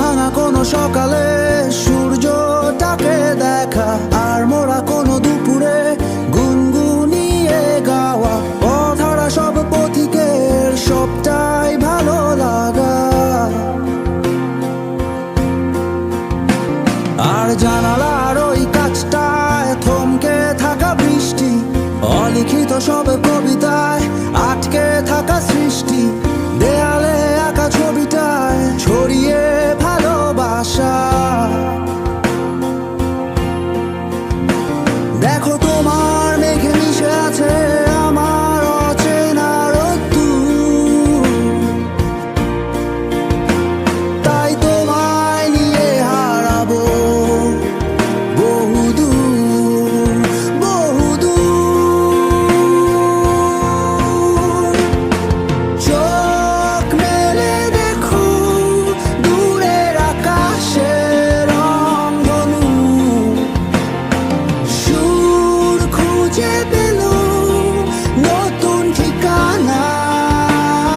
ভাঙা কোনো সকালে সূর্যটাকে দেখা, আর মোরা কোনো দুপুরে গুনগুনিয়ে গাওয়া অধরা সব পথিকের সবটাই ভালো লাগা। আর জানালার ওই কাছটায় থমকে থাকা বৃষ্টি, অলিখিত সব কবিতায় আটকে থাকা সৃষ্টি, দেয়ালে আঁকা ছবিটায় ছড়িয়ে ভালোবাসা। দেখো তোমার মেঘে মিশে আছে আমার অচেনা রোদ্দুর, তাই তোমায় নিয়ে হারাবো বহুদূর বহুদূর। চোখ মেলে দেখো দূরের আকাশের রংধনু, সুর খুঁজে